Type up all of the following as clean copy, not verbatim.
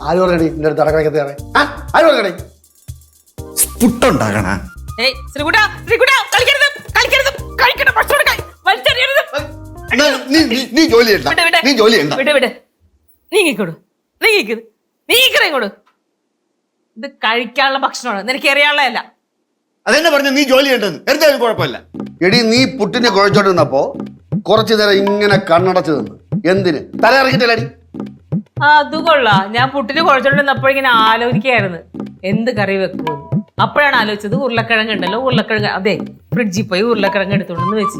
ആര് പറയണേ നിന്റെ അടുത്ത് അടക്കളക്കത്തെ ആര് പറയണേ പുട്ടുണ്ടാകണ നീ ജോലി ചെയ്യണ്ട നീ ജോലി ചെയ്യണ്ട നീങ്ങിക്കൊടു ഇത് കഴിക്കാനുള്ള ഭക്ഷണമാണ് നിനക്ക് അറിയാനുള്ളതല്ല. അതെന്നെ പറഞ്ഞു നീ ജോലി ചെയ്യേണ്ടത് എന്തായാലും കുഴപ്പമില്ല. എടി നീ പുട്ടിനെ കുഴച്ചോണ്ട് നിന്നപ്പോ കുറച്ചു നേരം ഇങ്ങനെ കണ്ണടച്ച് നിന്ന് എന്തിന് തല ഇറങ്ങിട്ടല്ലടി? അത് കൊള്ളാം. ഞാൻ പുട്ടിന് കുഴച്ചോണ്ട് നിന്നപ്പോൾ ഇങ്ങനെ ആലോചിക്കായിരുന്നു എന്ത് കറി വെക്കുമെന്ന്. അപ്പോഴാണ് ആലോചിച്ചത് ഉരുളക്കിഴങ്ങ് ഉണ്ടല്ലോ, ഉരുളക്കിഴങ്ങ് അതെ ഫ്രിഡ്ജിൽ പോയി ഉരുളക്കിഴങ്ങ് എടുത്തോണ്ടെന്ന് വെച്ച്.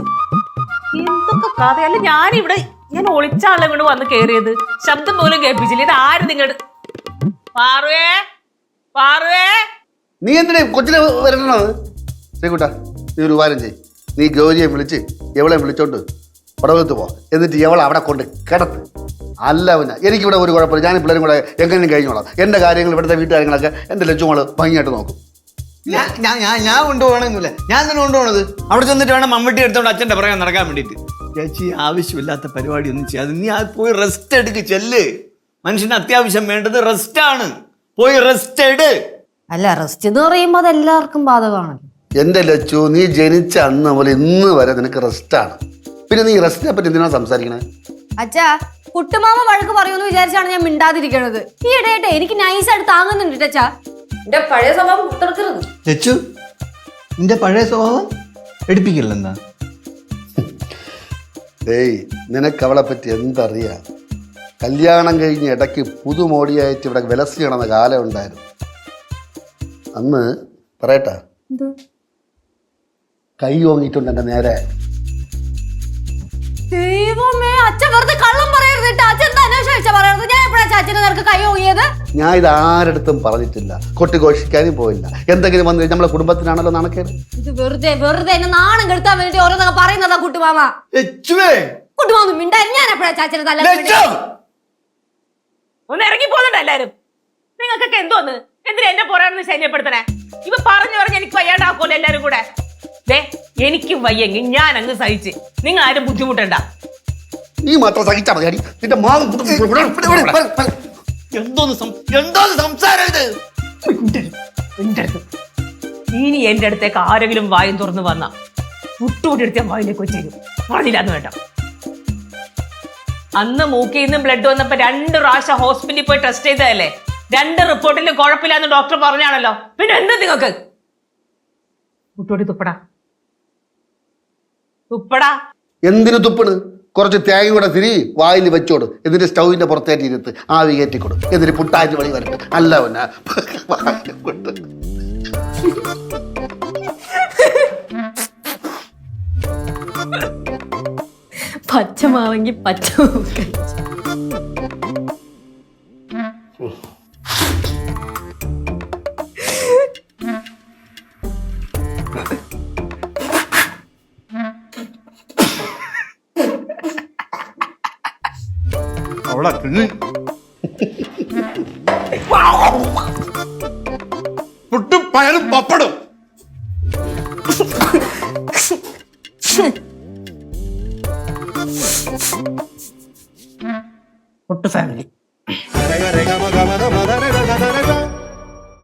എന്തൊക്കെ കഥയല്ല. ഞാൻ ഒളിച്ചാളെ കൊണ്ട് വന്ന് കയറിയത്, ശബ്ദം പോലും കേൾപ്പിച്ചില്ല. ഇത് ആര് നിങ്ങളുടെ നീ എന്തിനാ കൊച്ചിനെ വരണത്? ശ്രീകുട്ടാ നീ ഒരു ഉപകാരം ചെയ്, നീ ഗൗരിയെ വിളിച്ച് എവളെ വിളിച്ചോണ്ട് പടവലത്ത് പോ, എന്നിട്ട് എവളെ അവിടെ കൊണ്ട് കിടത്ത്. അല്ല പിന്നെ എനിക്കിവിടെ ഒരു കുഴപ്പമില്ല, ഞാൻ പിള്ളേരും കൂടെ എങ്ങനെയും കഴിഞ്ഞോളാം. എൻ്റെ കാര്യങ്ങൾ ഇവിടുത്തെ വീട്ടുകാര്യങ്ങളൊക്കെ എൻ്റെ ലച്ചുമോള് ഭംഗിയായിട്ട് നോക്കും. ഞാൻ കൊണ്ടുപോകണമെന്നില്ല, ഞാൻ തന്നെ കൊണ്ടുപോകണത്. അവിടെ ചെന്നിട്ട് വേണം മമ്മട്ടി എടുത്തോണ്ട് അച്ഛൻ്റെ പറയാൻ നടക്കാൻ വേണ്ടിയിട്ട്. ചേച്ചി ആവശ്യമില്ലാത്ത പരിപാടി ഒന്നും ചെയ്യാതെ നീ ആ പോയി റെസ്റ്റ് എടുക്ക് ചെല്ല്. മനുഷ്യന് അത്യാവശ്യം വേണ്ടത് റെസ്റ്റ് ആണ്. പോയി റെസ്റ്റ് എട്. അല്ല റെസ്റ്റ് എന്ന് പറയുമ്പോ അത് എല്ലാവർക്കും ബാധകമാണ്. എൻ്റെ ലച്ചു നീ ജനിച്ച അന്ന് പോലെ ഇന്ന് വരെ നിനക്ക് റെസ്റ്റാണ്. പിന്നെ നീ റെസ്റ്റിനെ പറ്റി എന്തിനാണ് സംസാരിക്കണേ? അച്ഛാ കുട്ടുമാമ വഴക്ക് പറയുമെന്ന് വിചാരിച്ചാണ് ഞാൻ മിണ്ടാതിരിക്കണത്. ഈ ഇടയായിട്ട് എനിക്ക് നൈസായിട്ട് താങ്ങുന്നുണ്ട് അച്ഛാ. എന്റെ പഴയ സ്വഭാവം പുറത്തെടുക്കരുത്. ലച്ചു നിന്റെ പഴയ സ്വഭാവം എടുപ്പിക്കില്ലെന്നാ? ഏയ് നിനക്ക് അവളെ പറ്റി എന്തറിയാം? കല്യാണം കഴിഞ്ഞ് ഇടയ്ക്ക് പുതുമോടിയായിട്ട് ഇവിടെ വിലസി കിടന്ന കാലം ഉണ്ടായിരുന്നു. അന്ന് പറയട്ടാ, കൈ ഓങ്ങിയിട്ടുണ്ട് എൻ്റെ നേരെ. ദൈവമേ അച്ഛൻ വെറുതെ കള്ളം പറയരുത്. അച്ഛൻ അന്വേഷിച്ച പറയരുത്. ഞാൻ എപ്പോഴാ അച്ഛന് നിനക്ക് കൈ ഓങ്ങിയത്? ഞാൻ ഇത് ആരടുത്തും പറഞ്ഞിട്ടില്ല, കൊട്ടിഘോഷിക്കാനും പോയില്ല. എന്തെങ്കിലും വന്നു നമ്മളെ കുടുംബത്തിനാണല്ലോ നാണക്കേട്. ഇത് വെറുതെ വെറുതെ എന്നെ നാണം കെടുത്താൻ വേണ്ടി ഓരോന്നൊക്കെ പറയുന്നതാ കുട്ടുമാമ. കുട്ടുമാമ മിണ്ടായി. ഞാൻ എപ്പോഴാ ചാച്ചനെ തല്ല ഒന്ന് ഇറങ്ങി പോകുന്നുണ്ട് എല്ലാരും. നിങ്ങൾക്കൊക്കെ എന്തോന്ന് എന്തിനാ എന്നെ പുറകെ ശല്യപ്പെടുത്തണേ? ഇവ പറഞ്ഞു എനിക്ക് വയ്യാണ്ടാക്കുമല്ലോ എല്ലാരും കൂടെ. എനിക്കും വയ്യെങ്കിൽ ഞാൻ അങ്ങ് സഹിച്ച്, നിങ്ങൾ ആരും ബുദ്ധിമുട്ടണ്ട. നീ മാത്രം സഹിച്ചാ മതി. ഇനി എന്റെ അടുത്തേക്ക് ആരെങ്കിലും വായും തുറന്ന് വന്ന മുട്ടുകൂടി എടുത്ത വായിലേക്ക് വെച്ചേരും. പറഞ്ഞില്ലാന്ന് വേണ്ട. അന്ന് മൂക്കിൽ നിന്നും ബ്ലഡ് വന്നപ്പോ 2 പ്രാവശ്യം ഹോസ്പിറ്റലിൽ പോയി ടെസ്റ്റ് ചെയ്തതല്ലേ? 2 റിപ്പോർട്ടിലും കുഴപ്പമില്ലാന്ന് ഡോക്ടർ പറഞ്ഞാണല്ലോ. പിന്നെ എന്താ നിങ്ങൾക്ക്? മുട്ടോടി തുപ്പടാ. എന്തിനു തുപ്പണ്? കുറച്ച് തേങ്ങ കൂടെ തിരി വായിൽ വെച്ചോട്, എന്നിട്ട് സ്റ്റൗവിന്റെ പുറത്തേറ്റ് ഇരുത്ത് ആവി കയറ്റിക്കൊടു, എന്നിട്ട് പുട്ടാറ്റി വഴി വരട്ടെ. അല്ല പിന്നെ പച്ചമാവെങ്കിൽ പച്ച പുട്ടും പയറും പപ്പടും. പുട്ട് ഫാമിലി.